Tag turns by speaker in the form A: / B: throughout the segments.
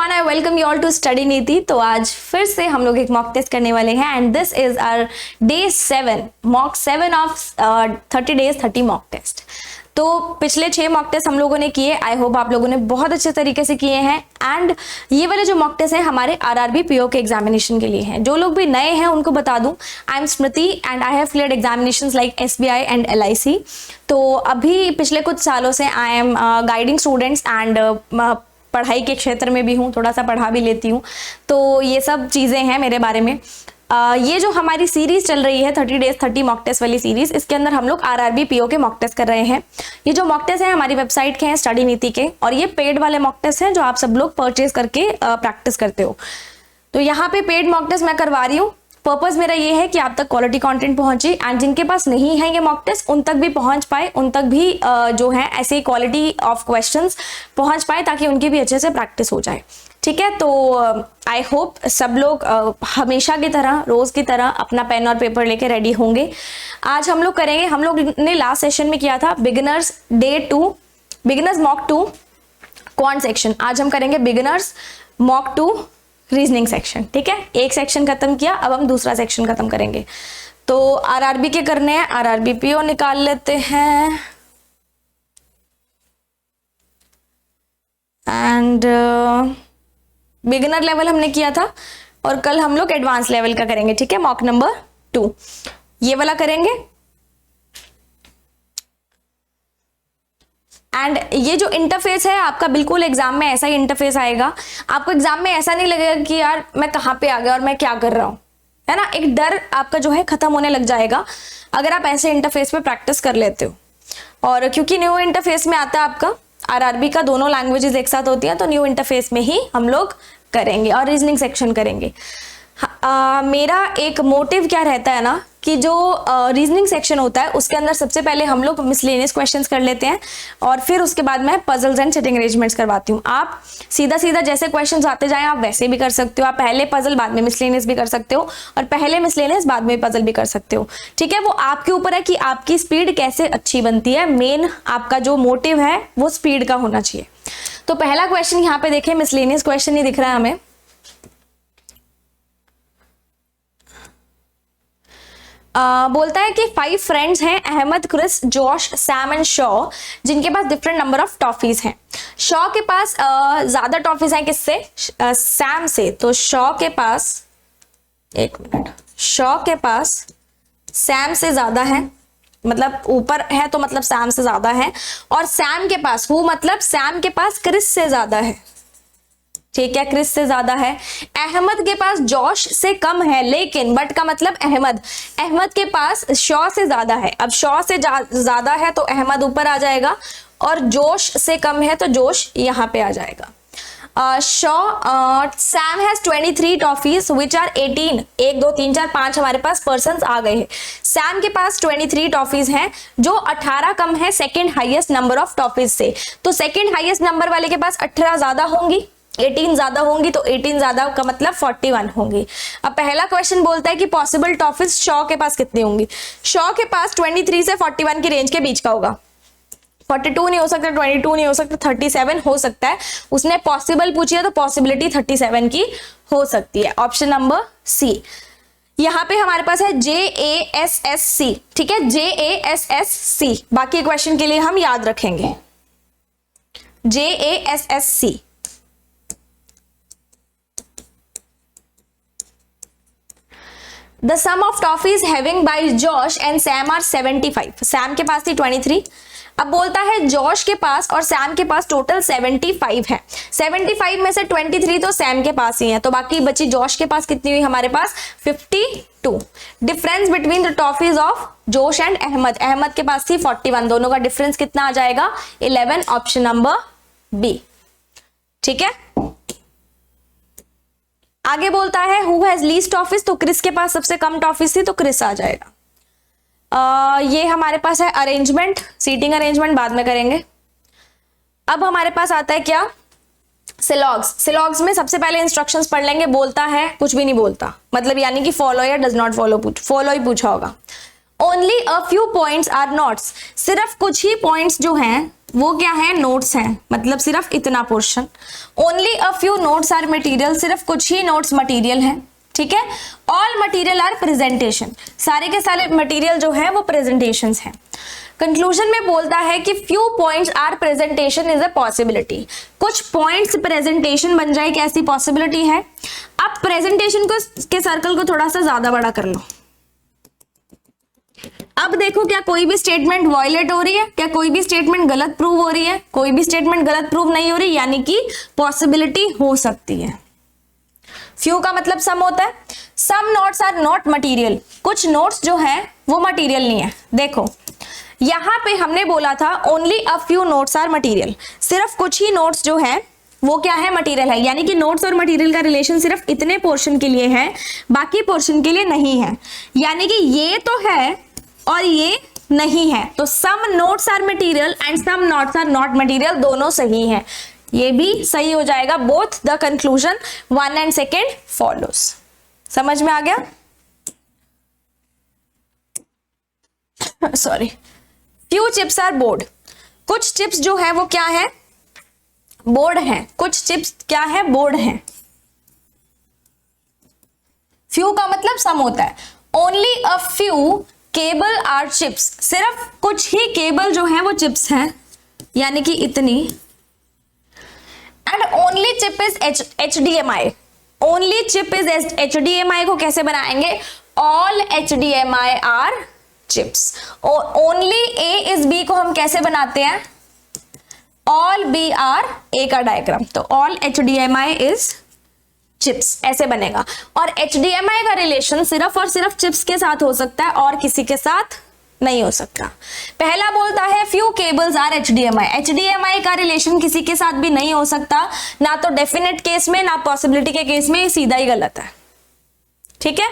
A: Everyone, I welcome you all to study Niti. तो आज फिर से हम लोग एक मॉक टेस्ट करने वाले हैं and this is our day 7 mock 7 ऑफ 30 days 30 मॉक टेस्ट। तो पिछले 6 मॉक टेस्ट हम लोगों ने किए। आई होप आप लोगों ने बहुत अच्छे तरीके से किए हैं एंड ये वाले जो मॉक टेस्ट हैं हमारे आरआरबी पीओ के एग्जामिनेशन के लिए हैं। जो लोग भी नए हैं उनको बता दूं, I am Smriti and I have cleared examinations like SBI and LIC. तो अभी पिछले कुछ सालों से I am guiding students and पढ़ाई के क्षेत्र में भी हूँ, थोड़ा सा पढ़ा भी लेती हूँ। तो ये सब चीज़ें हैं मेरे बारे में। ये जो हमारी सीरीज चल रही है 30 days 30 मॉक टेस्ट वाली सीरीज, इसके अंदर हम लोग आरआरबी पीओ के मॉक टेस्ट कर रहे हैं। ये जो मॉक टेस्ट है हमारी वेबसाइट के हैं स्टडी नीति के, और ये पेड वाले मॉक टेस्ट हैं जो आप सब लोग परचेज करके प्रैक्टिस करते हो। तो यहाँ पे पेड मॉक टेस्ट मैं करवा रही हूँ। पर्पस मेरा ये है कि आप तक क्वालिटी कंटेंट पहुंचे एंड जिनके पास नहीं है ये मॉक टेस्ट उन तक भी पहुंच पाए, उन तक भी जो है ऐसे क्वालिटी ऑफ क्वेश्चंस पहुंच पाए ताकि उनकी भी अच्छे से प्रैक्टिस हो जाए। ठीक है, तो आई होप सब लोग हमेशा की तरह रोज की तरह अपना पेन और पेपर लेके रेडी होंगे। आज हम लोग करेंगे, हम लोग ने लास्ट सेशन में किया था beginners beginners mock 2 quant section. आज हम करेंगे बिगिनर्स मॉक 2 रीजनिंग सेक्शन। ठीक है, एक सेक्शन खत्म किया, अब हम दूसरा सेक्शन खत्म करेंगे। तो आरआरबी के करने हैं, आरआरबी पीओ निकाल लेते हैं एंड बिगिनर लेवल हमने किया था और कल हम लोग एडवांस लेवल का करेंगे। ठीक है, मॉक नंबर 2 ये वाला करेंगे। एंड ये जो इंटरफेस है आपका बिल्कुल एग्जाम में ऐसा ही इंटरफेस आएगा। आपको एग्जाम में ऐसा नहीं लगेगा कि यार मैं कहाँ पे आ गया और मैं क्या कर रहा हूँ, है ना। एक डर आपका जो है खत्म होने लग जाएगा अगर आप ऐसे इंटरफेस पे प्रैक्टिस कर लेते हो। और क्योंकि न्यू इंटरफेस में आता है आपका आरआरबी का, दोनों लैंग्वेजेस एक साथ होती हैं, तो न्यू इंटरफेस में ही हम लोग करेंगे और रीजनिंग सेक्शन करेंगे। मेरा एक मोटिव क्या रहता है ना कि जो रीजनिंग सेक्शन होता है उसके अंदर सबसे पहले हम लोग मिसलेनियस क्वेश्चंस कर लेते हैं और फिर उसके बाद मैं पजल्स एंड सिटिंग अरेंजमेंट्स करवाती हूँ। आप सीधा सीधा जैसे क्वेश्चंस आते जाएं आप वैसे भी कर सकते हो। आप पहले पजल बाद में मिसलेनियस भी कर सकते हो और पहले मिसलेनियस बाद में पजल भी कर सकते हो। ठीक है, वो आपके ऊपर है कि आपकी स्पीड कैसे अच्छी बनती है। मेन आपका जो मोटिव है वो स्पीड का होना चाहिए। तो पहला क्वेश्चन यहाँ पे देखें, मिसलेनियस क्वेश्चन नहीं दिख रहा है हमें। बोलता है कि 5 फ्रेंड्स हैं, Ahmed, Chris, Josh, Sam and Shaw, जिनके पास डिफरेंट नंबर ऑफ टॉफीज हैं। शॉ के पास ज्यादा टॉफीज हैं किससे? सैम से। तो शॉ के पास, एक मिनट, शॉ के पास सैम से ज्यादा है, मतलब ऊपर है तो मतलब सैम से ज्यादा है। और सैम के पास मतलब सैम के पास क्रिस से ज्यादा है। ठीक है, क्रिस से ज्यादा है। अहमद के पास जॉश से कम है, लेकिन बट का मतलब अहमद के पास शॉ से ज्यादा है। अब शॉ से ज्यादा है तो अहमद ऊपर आ जाएगा और जोश से कम है तो जोश यहाँ पे आ जाएगा। Sam has 23 toffees which are 18। 1 2 3 4 5 हमारे पास पर्सन्स आ गए हैं। सैम के पास 23 टॉफीज हैं जो 18 कम है second highest number of toffees से। तो सेकेंड हाईएस्ट नंबर वाले के पास 18 ज्यादा होंगी, 18 ज्यादा होंगी, तो 18 ज्यादा का मतलब 41 होंगी। अब पहला क्वेश्चन बोलता है कि पॉसिबल टॉफीज शॉ के पास कितनी होंगी। शॉ के पास 23 से 41 की रेंज के बीच का होगा। 42 नहीं हो सकता, 22 नहीं हो सकता, 37 हो सकता है। उसने पॉसिबल पूछी है तो पॉसिबिलिटी 37 की हो सकती है। Option number C. यहाँ पे हमारे पास है JASSC। ठीक है, JASSC बाकी क्वेश्चन के लिए हम याद रखेंगे। JASSC। The sum of toffees having by Josh and Sam are 75। Sam के पास थी 23। अब बोलता है जॉश के पास और सैम के पास टोटल 75 है। 75 में से 23 तो सैम के पास ही है, तो बाकी बची जॉश के पास कितनी हुई हमारे पास 52। Difference between the toffees of जोश एंड अहमद के पास थी 41। दोनों का डिफरेंस कितना आ जाएगा 11। Option number B. ठीक है, आगे बोलता है हु हैज लीस्ट टॉफीज, तो क्रिस के पास सबसे कम टॉफीज थी तो क्रिस आ जाएगा। ये हमारे पास है अरेंजमेंट, सीटिंग अरेंजमेंट बाद में करेंगे। अब हमारे पास आता है क्या, सिलॉग्स में सबसे पहले इंस्ट्रक्शंस पढ़ लेंगे। बोलता है कुछ भी नहीं बोलता, मतलब यानी कि फॉलो या डज नॉट फॉलो, फॉलो ही पूछा होगा। Only a few points are notes, सिर्फ कुछ ही पॉइंट्स जो हैं वो क्या है, नोट्स हैं, मतलब सिर्फ इतना portion. Only a few notes are material, सिर्फ कुछ ही नोट्स मटेरियल हैं, ठीक है। ऑल मटेरियल आर प्रेजेंटेशन, सारे के सारे मटेरियल जो है वो प्रेजेंटेशंस हैं। कंक्लूजन में बोलता है कि few points are presentation is a possibility, कुछ पॉइंट्स प्रेजेंटेशन बन जाए, क्या ऐसी पॉसिबिलिटी है। अब प्रेजेंटेशन को के सर्कल को थोड़ा सा ज्यादा बड़ा कर लो। अब देखो, क्या कोई भी स्टेटमेंट वॉयलेट हो रही है, क्या कोई भी स्टेटमेंट गलत प्रूव हो रही है, कोई भी स्टेटमेंट गलत प्रूव नहीं हो रही, यानी कि पॉसिबिलिटी हो सकती है। फ्यू का मतलब सम होता है। Some notes are not material, कुछ नोट्स जो है वो मटेरियल नहीं है। देखो यहां पे हमने बोला था only a few notes are material, सिर्फ कुछ ही नोट्स जो है वो क्या है, मटेरियल है, यानी कि नोट्स और मटेरियल का रिलेशन सिर्फ इतने पोर्शन के लिए है, बाकी पोर्शन के लिए नहीं है। यानी कि ये तो है और ये नहीं है, तो some notes are material and some notes are not material, दोनों सही है। ये भी सही हो जाएगा, both the conclusion 1 and 2 follows. समझ में आ गया? Sorry. Few chips are board, कुछ चिप्स जो है वो क्या है, बोर्ड है, कुछ चिप्स क्या है, बोर्ड है। फ्यू का मतलब सम होता है। Only a few cable are chips, सिर्फ कुछ ही केबल जो है वो चिप्स हैं, यानी कि इतनी। And only chip is HDMI, only chip is HDMI को कैसे बनाएंगे, all HDMI are chips. Only A is B को हम कैसे बनाते हैं, ऑल B आर A का डायग्राम, तो ऑल HDMI इज चिप्स, ऐसे बनेगा। और HDMI का रिलेशन सिर्फ और सिर्फ चिप्स के साथ हो सकता है और किसी के साथ नहीं हो सकता। पहला बोलता है फ्यू केबल्स आर HDMI का रिलेशन किसी के साथ भी नहीं हो सकता, ना तो डेफिनेट केस में ना पॉसिबिलिटी के केस में, सीधा ही गलत है, ठीक है।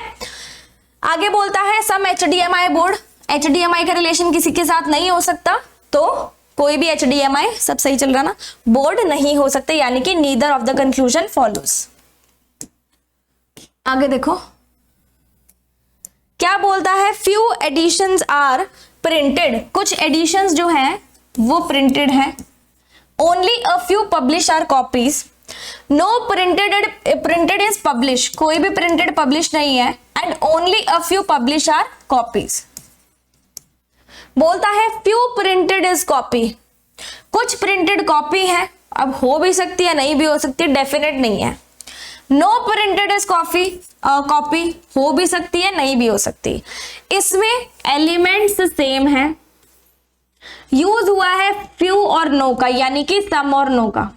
A: आगे बोलता है सम HDMI बोर्ड, HDMI का रिलेशन किसी के साथ नहीं हो सकता, तो कोई भी HDMI, सब सही चल रहा ना, बोर्ड नहीं हो सकते, यानी कि neither of the conclusion follows. आगे देखो क्या बोलता है, फ्यू एडिशंस आर प्रिंटेड, कुछ एडिशंस जो हैं वो प्रिंटेड हैं। Only a few publish are copies, no printed is publish, कोई भी प्रिंटेड पब्लिश नहीं है। And only a few publish are copies. बोलता है फ्यू प्रिंटेड इज कॉपी, कुछ प्रिंटेड कॉपी है, अब हो भी सकती है नहीं भी हो सकती, डेफिनेट नहीं है। नो प्रिंटेड इज कॉपी, हो भी सकती है नहीं भी हो सकती। इसमें एलिमेंट्स सेम है, यूज हुआ है फ्यू और नो का, यानी कि सम और नो का,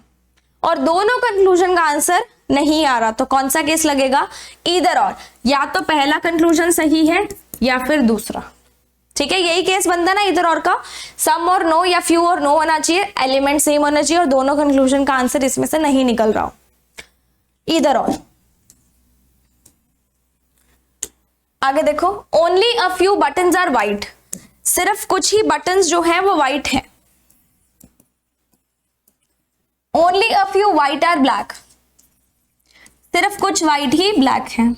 A: और दोनों कंक्लूजन का आंसर नहीं आ रहा, तो कौन सा केस लगेगा, ईदर और, या तो पहला कंक्लूजन सही है या फिर दूसरा, ठीक है। यही केस बनता है ना ईदर और का, सम और नो या फ्यू और नो होना चाहिए, एलिमेंट सेम होना चाहिए, और दोनों कंक्लूजन का आंसर इसमें से नहीं निकल रहा हो, ईदर और। आगे देखो, only a few buttons are white, सिर्फ कुछ ही बटन्स जो हैं वो व्हाइट है। Only a few white are black, सिर्फ कुछ व्हाइट ही ब्लैक है।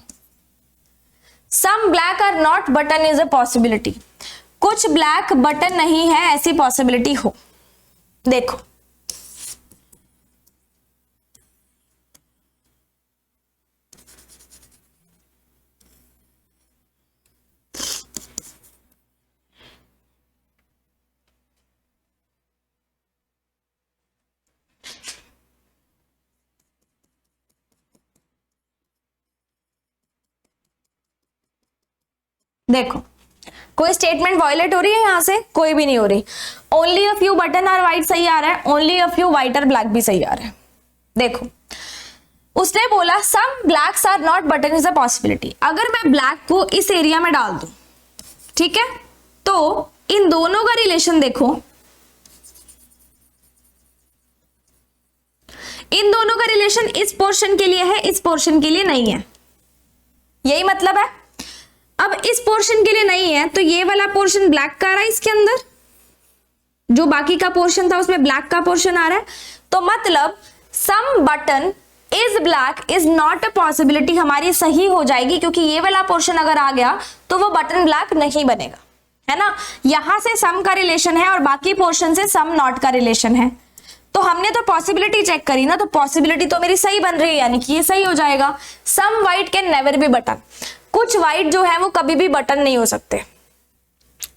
A: Some black are not button is a possibility, कुछ ब्लैक बटन नहीं है, ऐसी पॉसिबिलिटी हो। देखो देखो कोई स्टेटमेंट वॉयलेट हो रही है यहां से, कोई भी नहीं हो रही। Only a few button are white सही आ रहा है, only a few white are black भी सही आ रहा है। देखो उसने बोला some blacks are not button is a possibility, अगर मैं ब्लैक को इस एरिया में डाल दूं, ठीक है, तो इन दोनों का रिलेशन देखो, इन दोनों का रिलेशन इस पोर्शन के लिए है, इस पोर्शन के लिए नहीं है, यही मतलब है। अब इस पोर्शन के लिए नहीं है, तो ये वाला पोर्शन ब्लैक का आ रहा है, इसके अंदर जो बाकी का पोर्शन था उसमें ब्लैक का पोर्शन आ रहा है, तो मतलब some button is black is not a possibility हमारी सही हो जाएगी, क्योंकि ये वाला पोर्शन अगर आ गया तो वो बटन ब्लैक नहीं बनेगा। है ना, यहां से सम का रिलेशन है और बाकी पोर्शन से सम नॉट का रिलेशन है। तो हमने तो पॉसिबिलिटी चेक करी ना, तो पॉसिबिलिटी तो मेरी सही बन रही है, यानी कि ये सही हो जाएगा। Some white can never be button, कुछ वाइट जो है वो कभी भी बटन नहीं हो सकते,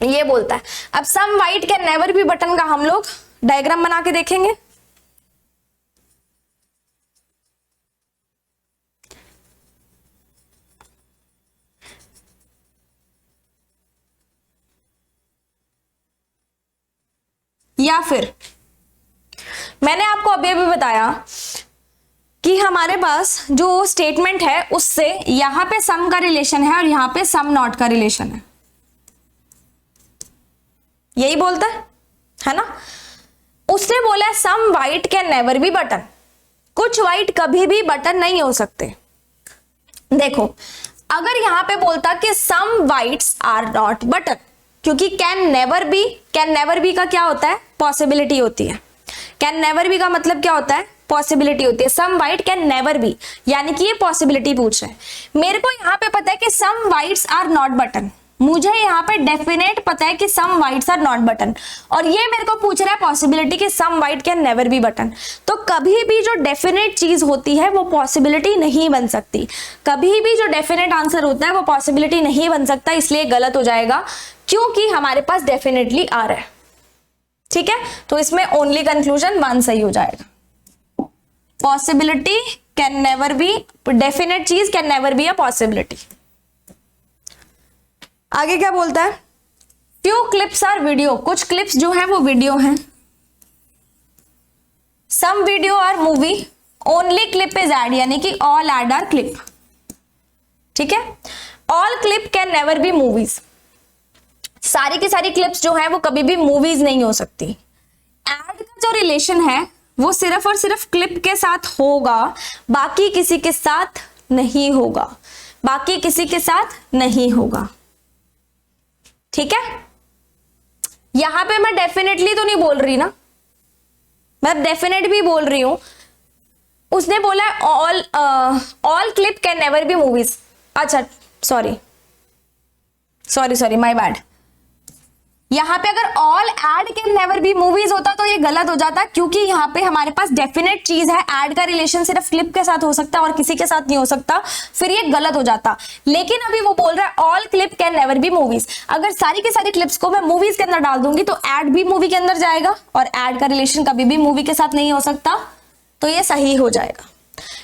A: ये बोलता है। अब some white can never be button का हम लोग डायग्राम बना के देखेंगे। या फिर मैंने आपको अभी अभी बताया कि हमारे पास जो स्टेटमेंट है उससे यहां पे सम का रिलेशन है और यहां पे सम नॉट का रिलेशन है, यही बोलता है ना। उसने बोला some white can never be button, कुछ वाइट कभी भी बटन नहीं हो सकते। देखो अगर यहां पे बोलता कि some whites are not button, क्योंकि कैन नेवर बी का क्या होता है, पॉसिबिलिटी होती है। कैन नेवर बी का मतलब क्या होता है, पॉसिबिलिटी होती है। Some white can never be, यानी कि ये पॉसिबिलिटी पूछ रहे हैं। मेरे को यहाँ पे पता है कि some whites are not button, मुझे यहाँ पे डेफिनेट पता है कि some whites are not button, और ये मेरे को पूछ रहा है पॉसिबिलिटी कि some white can never be button. तो कभी भी जो डेफिनेट चीज होती है वो पॉसिबिलिटी नहीं बन सकती, कभी भी जो डेफिनेट आंसर होता है वो पॉसिबिलिटी नहीं बन सकता, इसलिए गलत हो जाएगा, क्योंकि हमारे पास डेफिनेटली आ रहा है। ठीक है, तो इसमें ओनली कंक्लूजन 1 सही हो जाएगा। Possibility can never be, definite चीज can never be a possibility. आगे क्या बोलता है, फ्यू क्लिप्स आर वीडियो, कुछ क्लिप्स जो है वो वीडियो हैं। Some video are movie, only clip is ad, यानी कि ऑल एड आर क्लिप। ठीक है, all clip can never be movies, सारी की सारी क्लिप्स जो है वो कभी भी मूवीज नहीं हो सकती। एड का जो रिलेशन है वो सिर्फ और सिर्फ क्लिप के साथ होगा, बाकी किसी के साथ नहीं होगा, बाकी किसी के साथ नहीं होगा। ठीक है, यहां पे मैं डेफिनेटली तो नहीं बोल रही ना, मैं डेफिनेट भी बोल रही हूं। उसने बोला all clip can never be movies, अच्छा सॉरी माय बैड। यहां पे अगर all ad can never be movies होता तो ये गलत हो जाता, क्योंकि यहाँ पे हमारे पास डेफिनेट चीज है, एड का रिलेशन सिर्फ क्लिप के साथ हो सकता है और किसी के साथ नहीं हो सकता, फिर ये गलत हो जाता। लेकिन अभी वो बोल रहा है all clip can never be movies, अगर सारी की सारी क्लिप्स को मैं मूवीज के अंदर डाल दूंगी तो एड भी मूवी के अंदर जाएगा और एड का रिलेशन कभी भी मूवी के साथ नहीं हो सकता, तो ये सही हो जाएगा।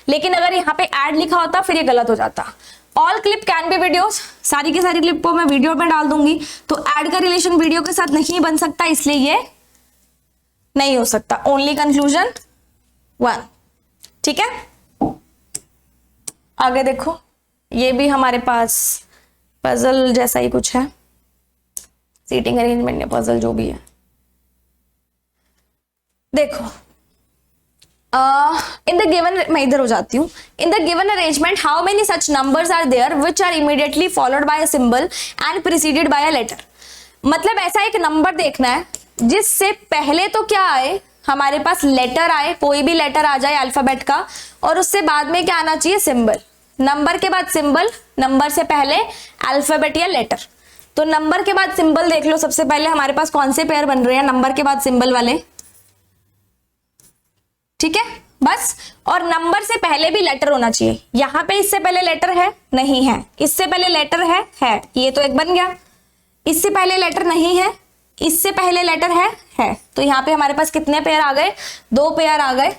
A: लेकिन अगर यहाँ पे एड लिखा होता फिर ये गलत हो जाता। All clip can be videos, सारी की सारी क्लिप को मैं वीडियो में डाल दूंगी तो एड का रिलेशन वीडियो के साथ नहीं बन सकता, इसलिए ये नहीं हो सकता। Only conclusion 1। ठीक है, आगे देखो, ये भी हमारे पास पजल जैसा ही कुछ है, सीटिंग अरेंजमेंट या पजल जो भी है। देखो इन द गिवन, मैं इधर हो जाती हूँ। In the given arrangement how many such numbers are there which are immediately followed by a symbol and preceded by a letter. मतलब ऐसा एक नंबर देखना है जिससे पहले तो क्या आए, हमारे पास लेटर आए, कोई भी लेटर आ जाए अल्फाबेट का, और उससे बाद में क्या आना चाहिए, सिंबल। नंबर के बाद सिंबल, नंबर से पहले अल्फाबेट या लेटर। तो नंबर के बाद सिंबल देख लो, सबसे पहले हमारे पास कौन से पेयर बन रहे हैं नंबर के बाद सिंबल वाले। ठीक है, बस। और नंबर से पहले भी लेटर होना चाहिए। यहां पे इससे पहले लेटर है, नहीं है। इससे पहले लेटर है, ये तो एक बन गया। इससे पहले लेटर नहीं है, इससे पहले लेटर है। तो यहां पे हमारे पास कितने पेयर आ गए, 2 पेयर आ गए।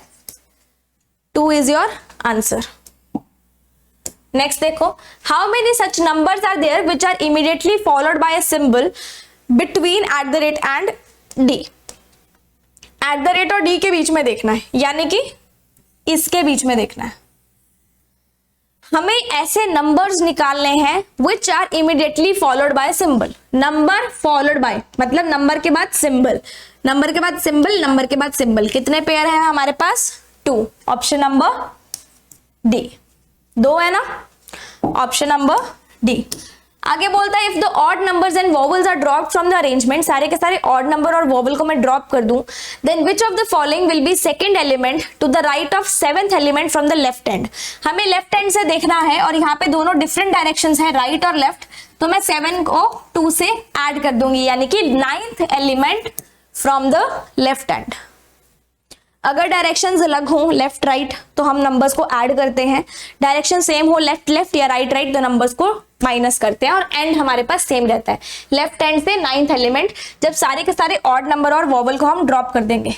A: 2 इज योर आंसर। नेक्स्ट देखो, how many such numbers are there which are immediately followed by a symbol between @ and D. @ और डी के बीच में देखना है, यानी कि इसके बीच में देखना है। हमें ऐसे नंबर्स निकालने हैं which are immediately followed by symbol. Number followed by मतलब नंबर के बाद सिंबल, नंबर के बाद सिंबल, नंबर के बाद सिंबल। कितने पेयर हैं हमारे पास, 2। ऑप्शन नंबर डी, 2 है ना, ऑप्शन नंबर डी। आगे बोलता है if the odd numbers and vowels are dropped from the arrangement, सारे के सारे ऑड नंबर और वोवल को मैं ड्रॉप कर दूं, then which of the following will be second element to the right of 7th element from the left hand. हमें left hand से देखना है और यहाँ पे दोनों डिफरेंट डायरेक्शंस हैं, राइट और लेफ्ट। तो मैं 7 को 2 से ऐड कर दूंगी, यानी कि 9th element from the left hand. अगर डायरेक्शंस अलग हो लेफ्ट राइट तो हम नंबर्स को ऐड करते हैं, डायरेक्शन सेम हो लेफ्ट लेफ्ट या राइट राइट तो नंबर्स को माइनस करते हैं, और एंड हमारे पास सेम रहता है। लेफ्ट हैंड से 9th एलिमेंट, जब सारे के सारे ऑड नंबर और वोवल को हम ड्रॉप कर देंगे,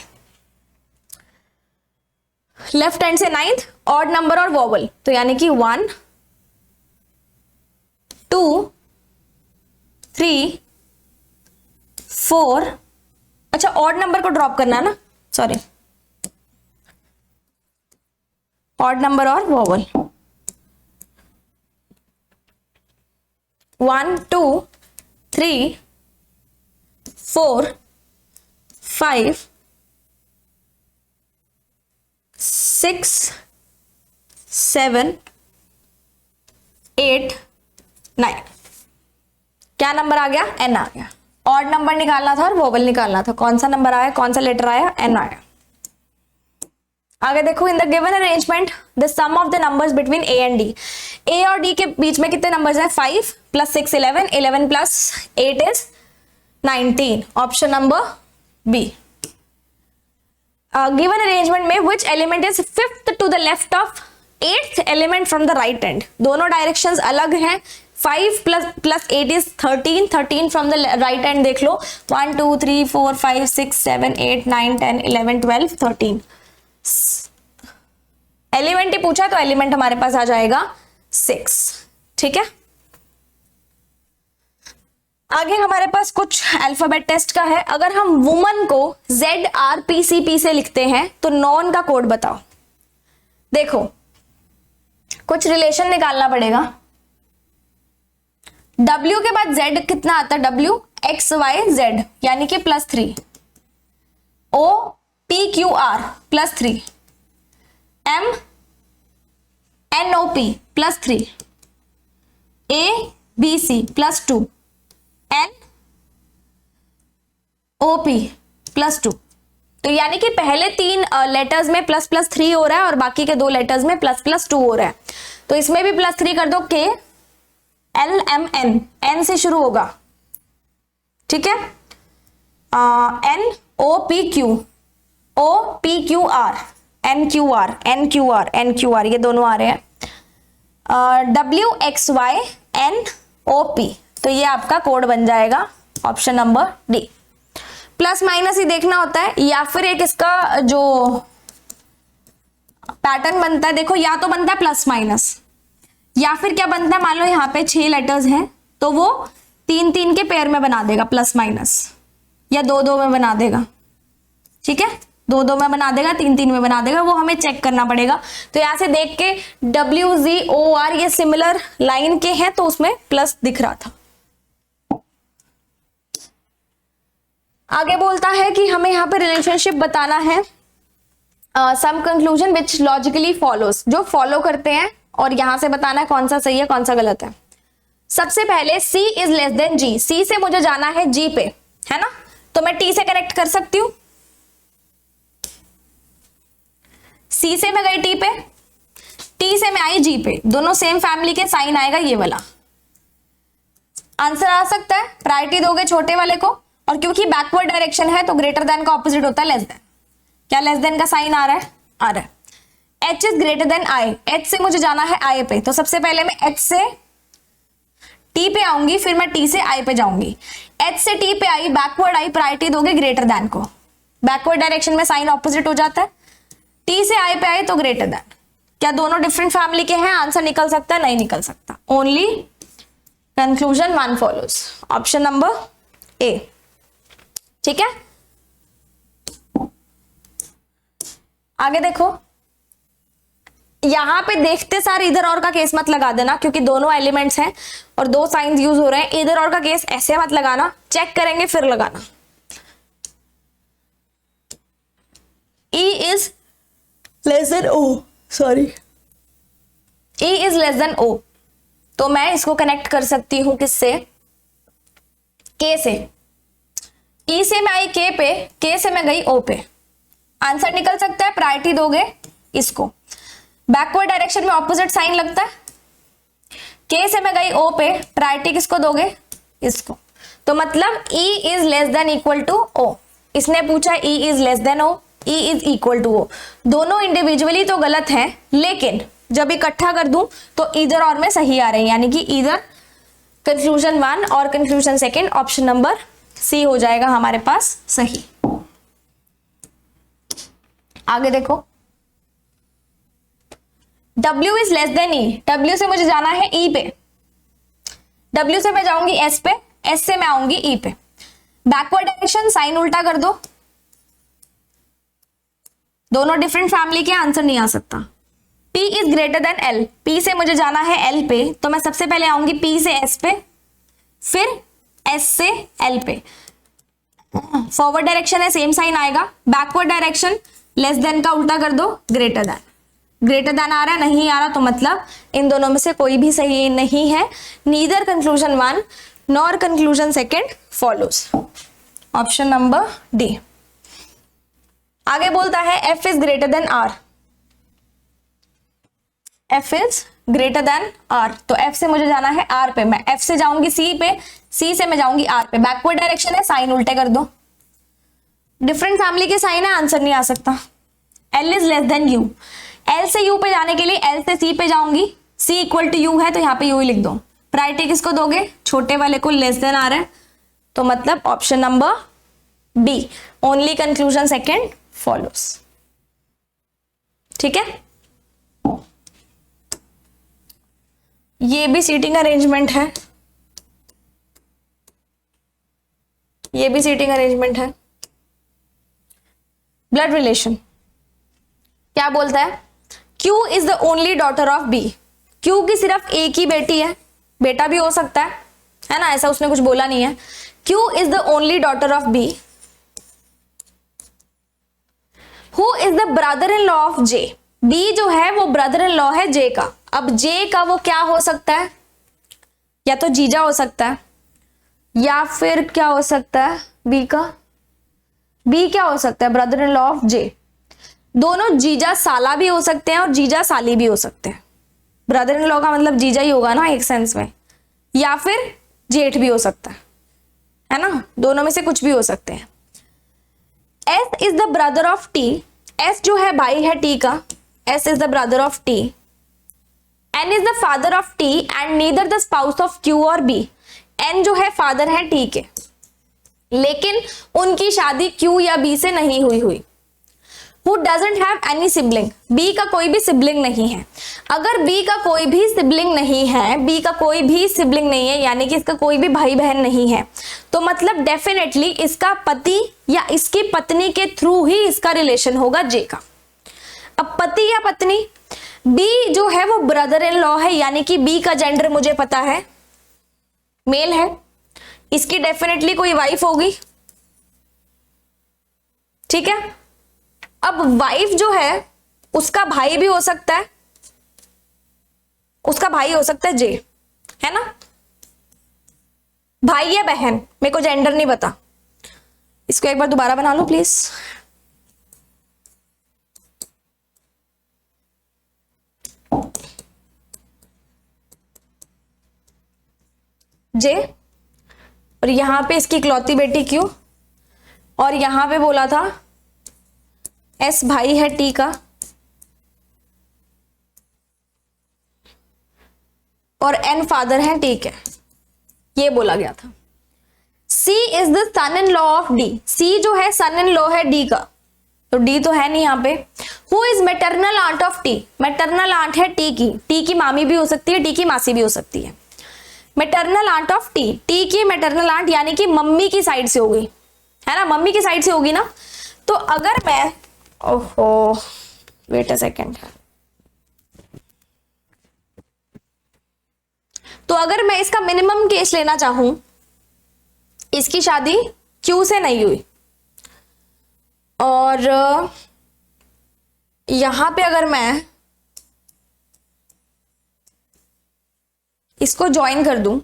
A: लेफ्ट हैंड से 9th ऑड नंबर और वोवल, तो यानी कि 1 2 3 4, अच्छा ऑड नंबर को ड्रॉप करना है ना, सॉरी, ऑड नंबर और वोवल, 1 2 3 4 5 6 7 8 9, क्या नंबर आ गया? एन आ गया। ऑड नंबर निकालना था और वोवल निकालना था, कौन सा नंबर आया, कौन सा लेटर आया? एन आया। आगे देखो, in the given arrangement the sum of the numbers between A and D, A और डी के बीच में कितने नंबर्स हैं? 5 + 6 11, 11 + 8 is 19, option number B. Given arrangement में which element is 5th to the left of 8th element from the right hand, दोनों directions अलग हैं, 5 + 8 is 13, 13 from the right hand देख लो, 1 2 3 4 5 6 7 8 9 10 11 12 13, एलिमेंट ही पूछा तो एलिमेंट हमारे पास आ जाएगा 6, ठीक है। आगे हमारे पास कुछ अल्फाबेट टेस्ट का है। अगर हम वुमन को ZRPCP से लिखते हैं तो नॉन का कोड बताओ। देखो कुछ रिलेशन निकालना पड़ेगा, W के बाद Z कितना आता है? W XYZ यानी कि +3, OPQR +3, MNOP +3, ABC +2, NOP +2, तो यानी कि पहले 3 लेटर्स में ++3 हो रहा है और बाकी के 2 लेटर्स में ++2 हो रहा है, तो इसमें भी +3 कर दो। K L M N, N से शुरू होगा, ठीक है। N O P Q, O P Q R, N Q R, N Q R, N Q R, ये दोनों आ रहे हैं। W X Y N O P, तो ये आपका कोड बन जाएगा option number D. Plus minus ही देखना होता है, या फिर एक इसका जो पैटर्न बनता है, देखो या तो बनता है प्लस माइनस, या फिर क्या बनता है, मान लो यहाँ पे 6 लेटर्स हैं तो वो 3-3 के पेयर में बना देगा प्लस माइनस, या 2-2 में बना देगा, ठीक है, 2-2 में बना देगा, 3-3 में बना देगा, वो हमें चेक करना पड़ेगा। तो यहाँ से देख के WZOR ये सिमिलर लाइन के हैं तो उसमें प्लस दिख रहा था। आगे बोलता है कि हमें यहाँ पे रिलेशनशिप बताना है, सम कंक्लूजन विच लॉजिकली फॉलोज, जो फॉलो करते हैं, और यहां से बताना है कौन सा सही है कौन सा गलत है। सबसे पहले C is less then G, C से मुझे जाना है G पे, है ना, तो मैं T से कनेक्ट कर सकती हूं, C से मैं गई T पे, T से मैं आई G पे, दोनों सेम फैमिली के, साइन आएगा ये वाला, आंसर आ सकता है। प्रायोरिटी दोगे छोटे वाले को, और क्योंकि बैकवर्ड डायरेक्शन है तो ग्रेटर देन का ऑपोजिट होता है लेस देन, क्या लेस देन का साइन आ रहा है? आ रहा है। H is greater than I, H से मुझे जाना है I पे, तो सबसे पहले मैं H से T पे आऊंगी, फिर मैं T से I पे जाऊंगी। H से T पे आई, बैकवर्ड आई, प्रायोरिटी दोगे ग्रेटर देन को, बैकवर्ड डायरेक्शन में साइन ऑपोजिट हो जाता है। T से I पे आए तो ग्रेटर देन, क्या दोनों डिफरेंट फैमिली के हैं? आंसर निकल सकता है? नहीं निकल सकता, only conclusion 1 follows, option number A, ठीक है। आगे देखो, यहां पे देखते सार इधर और का केस मत लगा देना, क्योंकि दोनों एलिमेंट्स हैं और 2 साइंस यूज हो रहे हैं, इधर और का केस ऐसे मत लगाना, चेक करेंगे फिर लगाना। E is less than O, sorry, E is less than O, तो मैं इसको कनेक्ट कर सकती हूं किससे? K से। E से मैं आई K पे, K से मैं गई O पे, आंसर निकल सकता है। प्रायोरिटी दोगे इसको, बैकवर्ड डायरेक्शन में ऑपोजिट साइन लगता है, के से मैं गई ओ पे, प्रायोरिटी किसको दोगे, इसको। तो मतलब E is less than equal to O, इसने पूछा E is less than O, E is equal to O। दोनों इंडिविजुअली तो गलत हैं, लेकिन जब इकट्ठा कर दूं तो इधर और में सही आ रहे हैं, यानी कि इधर कंक्लूजन 1 और कंक्लूजन 2 ऑप्शन नंबर सी हो जाएगा हमारे पास सही। आगे देखो, W is less then E, W से मुझे जाना है E पे, W से मैं जाऊंगी S पे, S से मैं आऊंगी E पे। बैकवर्ड डायरेक्शन, साइन उल्टा कर दो, दोनों डिफरेंट फैमिली के, आंसर नहीं आ सकता। P is greater than L, P से मुझे जाना है L पे, तो मैं सबसे पहले आऊंगी P से S पे, फिर S से L पे। फॉरवर्ड डायरेक्शन है, सेम साइन आएगा। बैकवर्ड डायरेक्शन, लेस देन का उल्टा कर दो, ग्रेटर देन। ग्रेटर देन आ रहा है, नहीं आ रहा, तो मतलब इन दोनों में से कोई भी सही नहीं है। Neither conclusion 1 nor conclusion 2 follows, option number D. आगे बोलता है F is greater than R, F is greater than R, तो F से मुझे जाना है R पे, मैं F से जाऊंगी C पे, C से मैं जाऊंगी R पे। बैकवर्ड डायरेक्शन है, साइन उल्टे कर दो, डिफरेंट फैमिली के साइन है, आंसर नहीं आ सकता। L is less then U, L से U पे जाने के लिए L से C पे जाऊंगी, C इक्वल टू U है तो यहाँ पे U ही लिख दो। प्रायोरिटी किसको दोगे, छोटे वाले को, लेस देन आ रहा है, तो मतलब option number B, only conclusion 2 follows. ठीक है, ये भी सीटिंग अरेंजमेंट है, ये भी सीटिंग अरेंजमेंट है। ब्लड रिलेशन क्या बोलता है, Q is the only daughter of B, Q की सिर्फ एक ही बेटी है, बेटा भी हो सकता है ना, ऐसा उसने कुछ बोला नहीं है। Q is the only daughter of B, who is the brother in law of J, B जो है वो ब्रदर इन लॉ है J का। अब J का वो क्या हो सकता है, या तो जीजा हो सकता है, या फिर क्या हो सकता है B का, B क्या हो सकता है, brother in law of J। दोनों जीजा साला भी हो सकते हैं और जीजा साली भी हो सकते हैं। ब्रदर इन लॉ का मतलब जीजा ही होगा ना एक सेंस में, या फिर जेठ भी हो सकता है ना, दोनों में से कुछ भी हो सकते हैं। S is the brother of T, S जो है भाई है T का, S is the brother of T। N is the father of T and neither the spouse of Q और B, N जो है फादर है T के, लेकिन उनकी शादी Q या B से नहीं हुई। Who doesn't have any sibling, B का कोई भी सिबलिंग नहीं है। अगर B का कोई भी सिबलिंग नहीं है, B का कोई भी सिबलिंग नहीं है, यानी कि इसका कोई भी भाई बहन नहीं है, तो मतलब डेफिनेटली इसका पति या इसकी पत्नी के थ्रू ही इसका रिलेशन होगा J का। अब पति या पत्नी, B जो है वो ब्रदर इन लॉ है, यानी कि B का जेंडर मुझे पता है, मेल है, इसकी डेफिनेटली कोई वाइफ होगी। ठीक है, अब वाइफ जो है उसका भाई भी हो सकता है, उसका भाई हो सकता है J, है ना, भाई या बहन, मेरे को जेंडर नहीं पता। इसको एक बार दोबारा बना लो प्लीज। J, और यहां पे इसकी इकलौती बेटी Q, और यहां पे बोला था S भाई है T का, और N फादर है T के, ये बोला गया था। C is the son in law of D, C जो है सन इन लॉ है D का, तो D तो है नहीं यहाँ पे। Who is maternal aunt of T, maternal aunt है T की मामी भी हो सकती है, T की मासी भी हो सकती है। मैटरनल आंट ऑफ T की मैटरनल आंट यानी कि मम्मी की साइड से होगी, है ना, मम्मी की साइड से होगी ना। तो अगर मैं, ओहो वेट अ सेकेंड, तो अगर मैं इसका मिनिमम केस लेना चाहूं, इसकी शादी Q से नहीं हुई, और यहां पे अगर मैं इसको ज्वाइन कर दूं,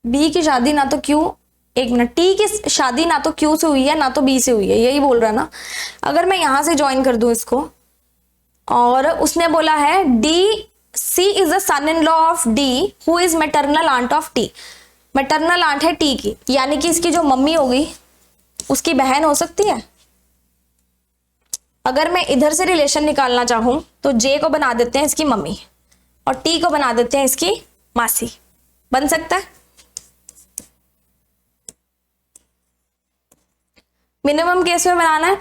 A: B की शादी ना तो Q एक मिनट, टी की शादी ना तो क्यू से हुई है ना तो बी से हुई है, यही बोल रहा है ना। अगर मैं यहां से ज्वाइन कर दूं इसको, और उसने बोला है D C is the son in law of D who is maternal aunt of T. Maternal aunt है टी की, यानी कि इसकी जो मम्मी होगी उसकी बहन हो सकती है। अगर मैं इधर से रिलेशन निकालना चाहूं तो जे को बना देते हैं इसकी मम्मी और टी को बना देते हैं इसकी मासी, बन सकता है। मिनिमम केस में बनाना है।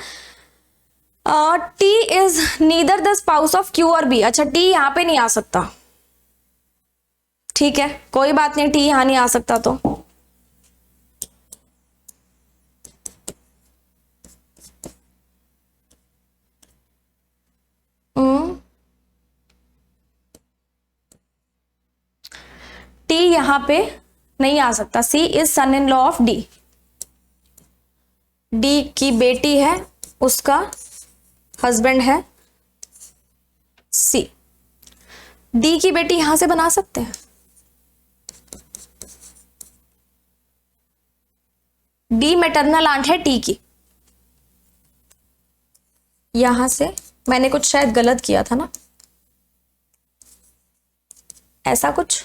A: T is neither the spouse of Q और बी। अच्छा, टी यहां पे नहीं आ सकता, ठीक है, कोई बात नहीं, टी यहां नहीं आ सकता तो टी यहां पे नहीं आ सकता। C is son in law of D, D की बेटी है, उसका हस्बैंड है सी। डी की बेटी यहां से बना सकते हैं, डी मैटरनल आंट है टी की। यहां से मैंने कुछ शायद गलत किया था ना, ऐसा कुछ,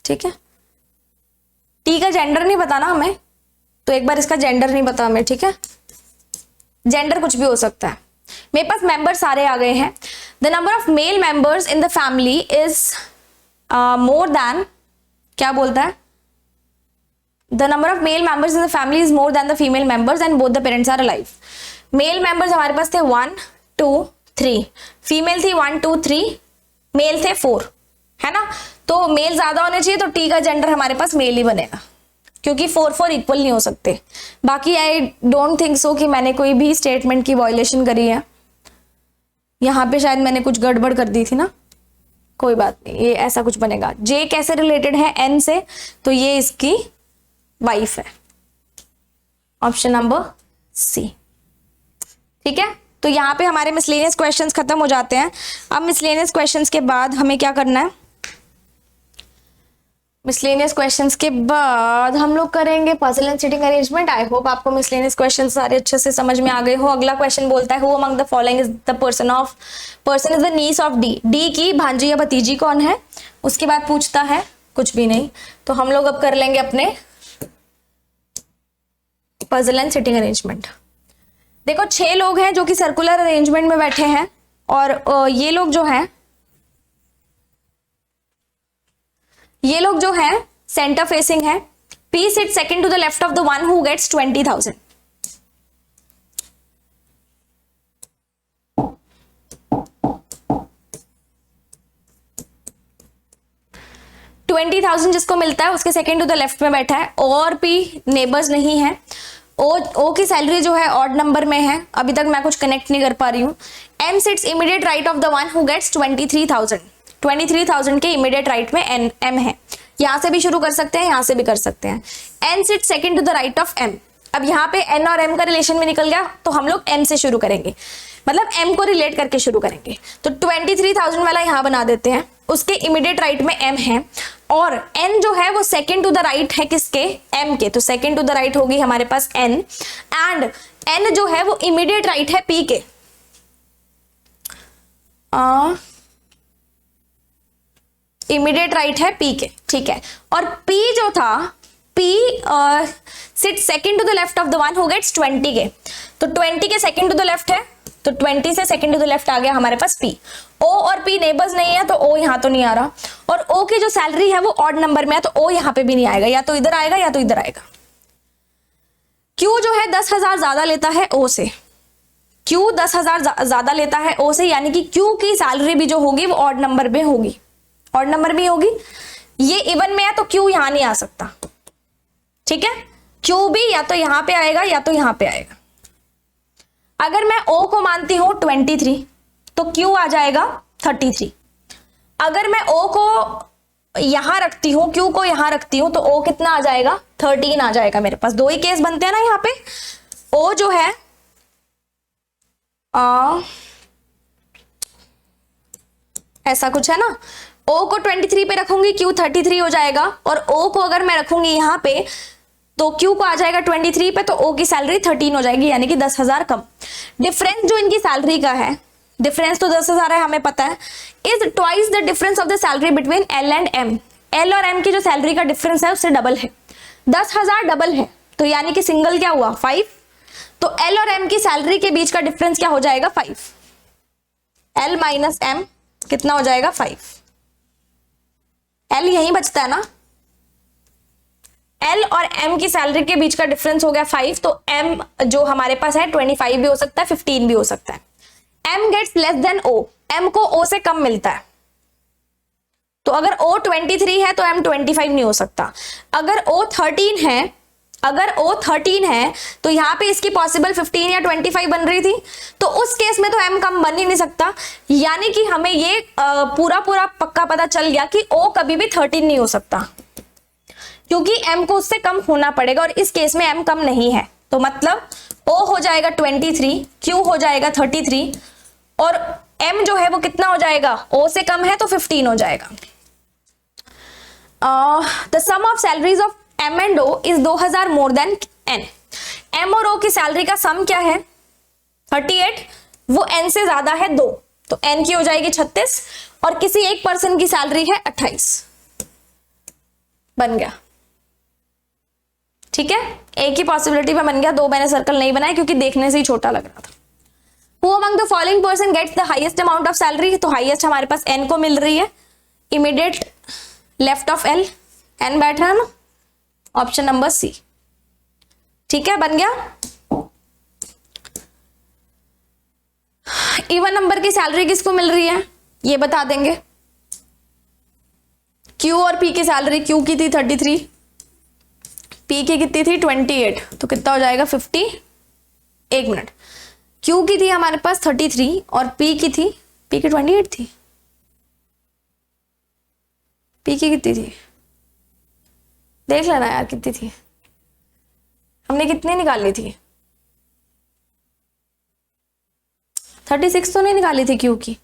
A: ठीक है। टी का जेंडर नहीं पता ना हमें, तो एक बार इसका जेंडर नहीं पता हमें, ठीक है। जेंडर कुछ भी हो सकता है। मेरे पास मेंबर सारे आ गए हैं। The number of male members in the family is more than, क्या बोलता है, the number of male members in the family is more than the female members and both the parents are alive. Male members हमारे पास थे 1 2 3, female थी 1 2 3, mail थे 4, है ना। तो मेल ज्यादा होने चाहिए, तो टी का जेंडर हमारे पास मेल ही बनेगा, क्योंकि 4 4 इक्वल नहीं हो सकते। बाकी आई डोंट थिंक सो कि मैंने कोई भी स्टेटमेंट की वायलेशन करी है। यहां पे शायद मैंने कुछ गड़बड़ कर दी थी ना, कोई बात नहीं, ये ऐसा कुछ बनेगा। जे कैसे रिलेटेड है एन से, तो ये इसकी वाइफ है, ऑप्शन नंबर सी, ठीक है। तो यहाँ पे हमारे मिसलेनियस क्वेश्चंस खत्म हो जाते हैं। अब मिसलेनियस क्वेश्चंस के बाद हमें क्या करना है, मिसलेनियस क्वेश्चंस के बाद हम लोग करेंगे puzzle and sitting arrangement. I hope आपको मिसलेनियस क्वेश्चंस सारे अच्छे से समझ में आ गए हो। अगला क्वेश्चन बोलता है who among the following is the person is the niece of D. D की भांजी या भतीजी कौन है। उसके बाद पूछता है कुछ भी नहीं। तो हम लोग अब कर लेंगे अपने पजल एंड सिटिंग अरेंजमेंट। देखो 6 लोग हैं जो कि सर्कुलर अरेंजमेंट में बैठे हैं, और ये लोग जो है सेंटर फेसिंग है। P sit second to the left of the one who gets 20,000। जिसको मिलता है उसके सेकंड टू द लेफ्ट में बैठा है। और पी नेबर्स नहीं है। ओ की सैलरी जो है ऑड नंबर में है, अभी तक मैं कुछ कनेक्ट नहीं कर पा रही हूँ। M sits immediate right of the one who gets 23,000। 23,000 के इमीडिएट राइट में एम है। यहां से भी शुरू कर सकते हैं, यहां से भी कर सकते हैं। N sits second to the right of M. अब यहाँ पे एन और एम का रिलेशन में निकल गया, तो हम लोग एम से शुरू करेंगे, मतलब एम को रिलेट करके शुरू करेंगे। तो 23,000 वाला यहां बना देते हैं, उसके इमीडिएट राइट में एम है, और एन जो है वो सेकंड टू द राइट है किसके, एम के। तो सेकंड टू द राइट होगी हमारे पास एन, एंड एन जो है वो इमीडिएट राइट है पी के। इमीडिएट राइट है पी के, ठीक है। और पी जो था, P sit second to the left of the one who gets 20 के। तो 20 के सेकंड टू द लेफ्ट है, तो 20 से सेकंड टू द लेफ्ट आ गया हमारे पास पी। ओ और पी नेबर्स नहीं है, तो ओ यहां तो नहीं आ रहा। और ओ की जो सैलरी है वो ऑड नंबर में है, तो ओ यहां पे भी नहीं आएगा, या तो इधर आएगा या तो इधर आएगा। क्यू जो है 10,000 ज्यादा लेता है ओ से। क्यू 10,000 ज्यादा लेता है ओ से, यानी कि क्यू की सैलरी भी जो होगी वो ऑड नंबर में होगी, ऑड नंबर में होगी। ये इवन में है तो क्यू यहां नहीं आ सकता, ठीक है। क्यू भी या तो यहां पे आएगा या तो यहां पे आएगा। अगर मैं ओ को मानती हूं 23, तो क्यू आ जाएगा 33। अगर मैं ओ को यहां रखती हूं, क्यू को यहां रखती हूं, तो ओ कितना आ जाएगा, 13 आ जाएगा। मेरे पास 2 ही केस बनते हैं ना यहां पे। ओ जो है ऐसा कुछ है ना, ओ को 23 पे रखूंगी, क्यू 33 हो जाएगा, और ओ को अगर मैं रखूंगी यहाँ पे तो क्यू को आ जाएगा 23 पे, तो ओ की सैलरी 13 हो जाएगी, यानी कि 10,000 कम। डिफरेंस जो इनकी सैलरी का है, डिफरेंस तो 10,000 है हमें पता है, is twice the difference of the salary between L and M. L और एम की जो सैलरी का डिफरेंस है उससे डबल है, 10,000 डबल है, तो यानी कि सिंगल क्या हुआ 5, तो एल और एम की सैलरी के बीच का डिफरेंस क्या हो जाएगा 5, एल माइनस एम कितना हो जाएगा 5, एल यही बचता है ना, एल और एम की सैलरी के बीच का डिफरेंस हो गया 5, तो एम जो हमारे पास है 25 भी हो सकता है, 15 भी हो सकता है। एम गेट्स लेस देन ओ, एम को ओ से कम मिलता है, तो अगर ओ 23 है तो एम 25 नहीं हो सकता। अगर ओ 13 है, अगर ओ 13 है तो यहाँ पे इसकी पॉसिबल 15 या 25 बन रही थी, तो उस केस में तो एम कम बन ही नहीं सकता, यानी कि हमें ये पूरा पूरा पक्का पता चल गया कि ओ कभी भी 13 नहीं हो सकता, क्योंकि m को उससे कम होना पड़ेगा, और इस केस में m कम नहीं है, तो मतलब o हो जाएगा 23, q हो जाएगा 33, और m जो है वो कितना हो जाएगा, o से कम है तो 15 हो जाएगा। The sum of salaries of m and o is 2000 more than n। m और o की सैलरी का सम क्या है 38, वो n से ज्यादा है 2, तो n की हो जाएगी 36, और किसी एक पर्सन की सैलरी है 28, बन गया। ठीक है, एक ही पॉसिबिलिटी में बन गया, दो मैंने सर्कल नहीं बनाया क्योंकि देखने से ही छोटा लग रहा था। Who among the following person gets the highest amount of salary? तो हाईएस्ट हमारे पास n को मिल रही है, immediate left of l, n बैठ रहा है ना, ऑप्शन नंबर सी। ठीक है, बन गया। इवन नंबर की सैलरी किसको मिल रही है ये बता देंगे। Q और P की सैलरी, Q की थी 33, P की कितनी थी 28, तो कितना हो जाएगा 50, एक मिनट, Q की थी हमारे पास 33 और P की 28 थी, P की कितनी थी देख लेना यार कितनी थी, हमने कितनी निकाली थी 36 तो नहीं निकाली थी Q की,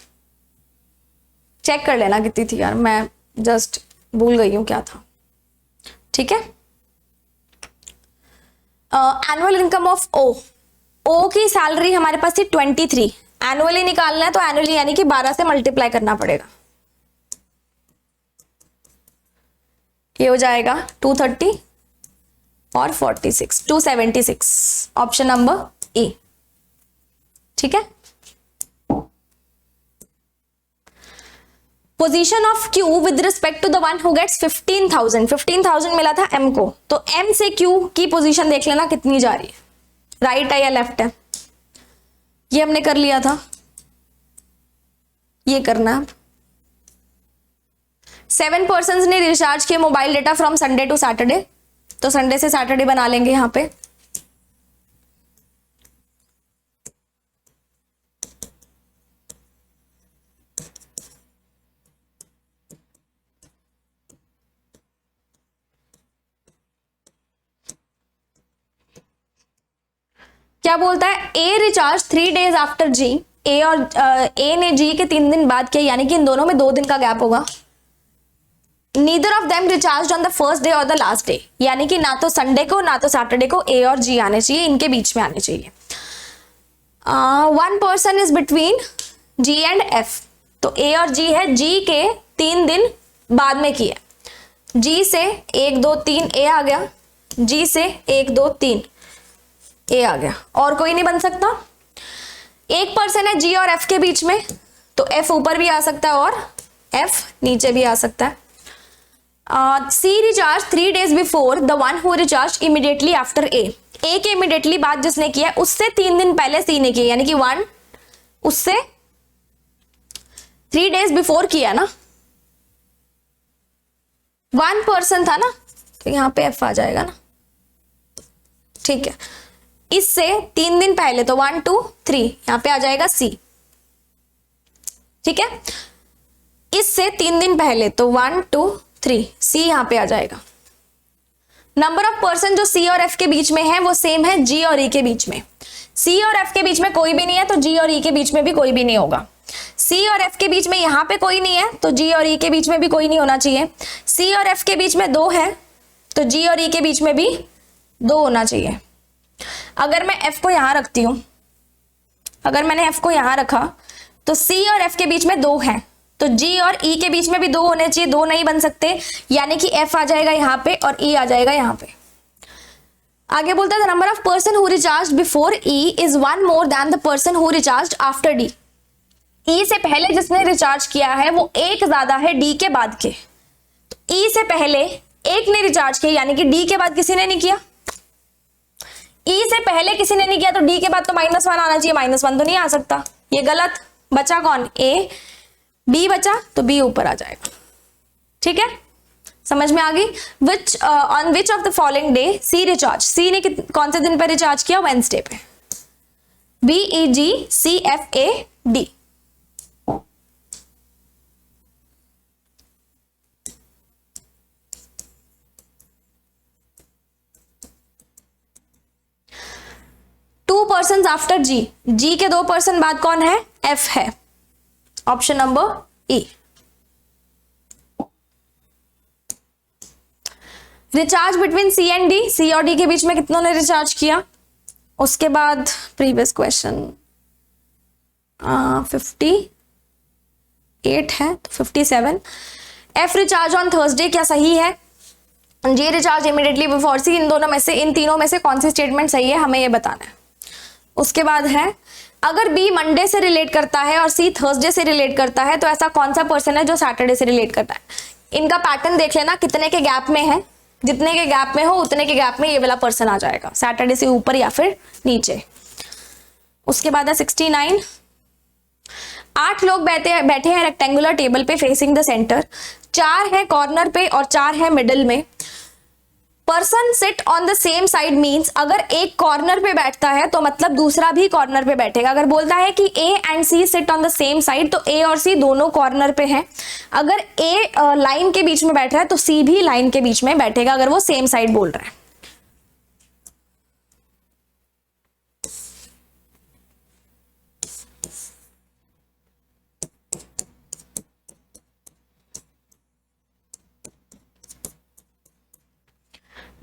A: चेक कर लेना कितनी थी यार, मैं जस्ट भूल गई हूं क्या था। ठीक है, एनुअल इनकम ऑफ ओ की सैलरी हमारे पास थी 23, एनुअली निकालना है तो एनुअली यानी कि 12 से मल्टीप्लाई करना पड़ेगा, ये हो जाएगा 230 और 46, 276, ऑप्शन नंबर ए। ठीक है, position of Q with respect to the one who gets 15,000 मिला था M को, तो M से Q की पोजीशन देख लेना कितनी जा रही है, राइट है या लेफ्ट है, ये हमने कर लिया था, ये करना है। 7 पर्सन्स ने रिचार्ज किया mobile data from Sunday to Saturday, तो संडे से सैटरडे बना लेंगे यहां पे। क्या बोलता है, A recharge 3 days after G, A और ए ने जी के 3 दिन बाद किया, यानी कि इन दोनों में 2 दिन का गैप होगा। Neither of them recharge on the first day और द लास्ट डे, यानी कि ना तो संडे को ना तो सैटरडे को ए और जी आने चाहिए, इनके बीच में आने चाहिए। 1 person is between ji and F, तो ए और जी है, जी के 3 दिन बाद में किया, जी से 1 2 3 ए आ गया, जी से 1 2 3 ए आ गया, और कोई नहीं बन सकता। एक पर्सन है जी और एफ के बीच में, तो एफ ऊपर भी आ सकता है और एफ नीचे भी आ सकता है। C recharge 3 days before the one who recharge immediately after A, A के इमीडिएटली बाद जिसने किया उससे 3 दिन पहले सी ने किया, यानी कि 1 उससे 3 days बिफोर किया ना, 1 पर्सन था ना, तो यहां पे एफ आ जाएगा ना। ठीक है, इससे 3 दिन पहले तो 1 2 3 यहां पे आ जाएगा सी। ठीक है, इससे 3 दिन पहले तो 1 2 3 सी यहां पे आ जाएगा। नंबर ऑफ पर्सन जो सी और एफ के बीच में है वो सेम है जी और ई के बीच में, सी और एफ के बीच में कोई भी नहीं है तो जी और ई के बीच में भी कोई भी नहीं होगा। सी और एफ के बीच में यहाँ पे कोई नहीं है तो जी और ई के बीच में भी कोई नहीं होना चाहिए। सी और एफ के बीच में 2 है तो जी और ई के बीच में भी 2 होना चाहिए। अगर मैं एफ को यहां रखती हूं, अगर मैंने एफ को यहां रखा तो सी और एफ के बीच में 2 है तो जी और ई के बीच में भी 2 होने चाहिए, 2 नहीं बन सकते, यानी कि एफ आ जाएगा यहां पे और ई आ जाएगा यहां पे। आगे बोलता है the number of person who recharge before E is 1 more than the person who recharge after D. E से पहले जिसने रिचार्ज किया है वो 1 ज्यादा है डी के बाद के। तो ई से पहले 1 ने रिचार्ज किया, यानी कि डी के बाद किसी ने नहीं किया। ई से पहले किसी ने नहीं किया तो डी के बाद तो -1 आना चाहिए, -1 तो नहीं आ सकता, ये गलत। बचा कौन? ए। बी बचा तो बी ऊपर आ जाएगा। ठीक है, समझ में आ गई। Which on which of the following day C recharge, C ने कौन से दिन पर रिचार्ज किया? वेंसडे पे। B E G C F A D. Two person after G, G के 2 पर्सन बाद कौन है? एफ है, option number E. Recharge between C and D, C और डी के बीच में कितनों ने रिचार्ज किया? उसके बाद प्रीवियस क्वेश्चन 58 है तो 57। एफ रिचार्ज ऑन थर्सडे, क्या सही है? जी रिचार्ज इमीडिएटली बिफोर सी, इन दोनों में से, इन तीनों में से कौन सी स्टेटमेंट सही है, हमें ये बताना है। उसके बाद है अगर बी मंडे से रिलेट करता है और सी थर्सडे से रिलेट करता है तो ऐसा कौन सा पर्सन है जो सैटरडे से रिलेट करता है? इनका पैटर्न देख लेना, कितने के गैप में है, जितने के गैप में हो उतने के गैप में ये वाला पर्सन आ जाएगा, सैटरडे से ऊपर या फिर नीचे। उसके बाद है 69। 8 लोग बैठे हैं रेक्टेंगुलर टेबल पे फेसिंग द सेंटर, 4 है कॉर्नर पे और 4 है मिडिल में। Person sit on the same side means अगर एक कॉर्नर पे बैठता है तो मतलब दूसरा भी कॉर्नर पे बैठेगा। अगर बोलता है कि A and C sit on the same side तो ए और सी दोनों कॉर्नर पे हैं। अगर ए लाइन के बीच में बैठ रहा है तो सी भी लाइन के बीच में बैठेगा अगर वो सेम साइड बोल रहा है।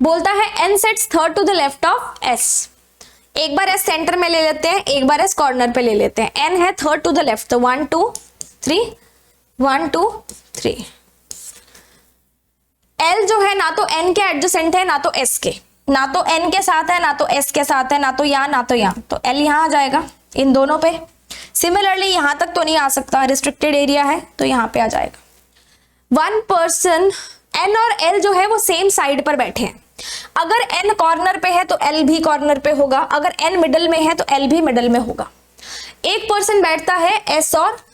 A: बोलता है N sits third to the left of S. एक बार एस सेंटर में ले लेते हैं, एक बार एस कॉर्नर पे ले लेते हैं। एन है थर्ड टू द लेफ्ट तो 1 2 3 1 2 3। एल जो है ना तो एन के एडजेसेंट है ना तो एस के, ना तो एन के साथ है ना तो एस के साथ है, ना तो यहां ना तो यहां, तो एल यहां आ जाएगा इन दोनों पे। सिमिलरली यहां तक तो नहीं आ सकता, रिस्ट्रिक्टेड एरिया है तो यहां पे आ जाएगा। 1 पर्सन, एन और एल जो है वो सेम साइड पर बैठे हैं। अगर एन कॉर्नर पे है तो एल भी कॉर्नर पे होगा, अगर एन मिडल में है तो एल भी मिडल में होगा। एक पर्सन बैठता है एस और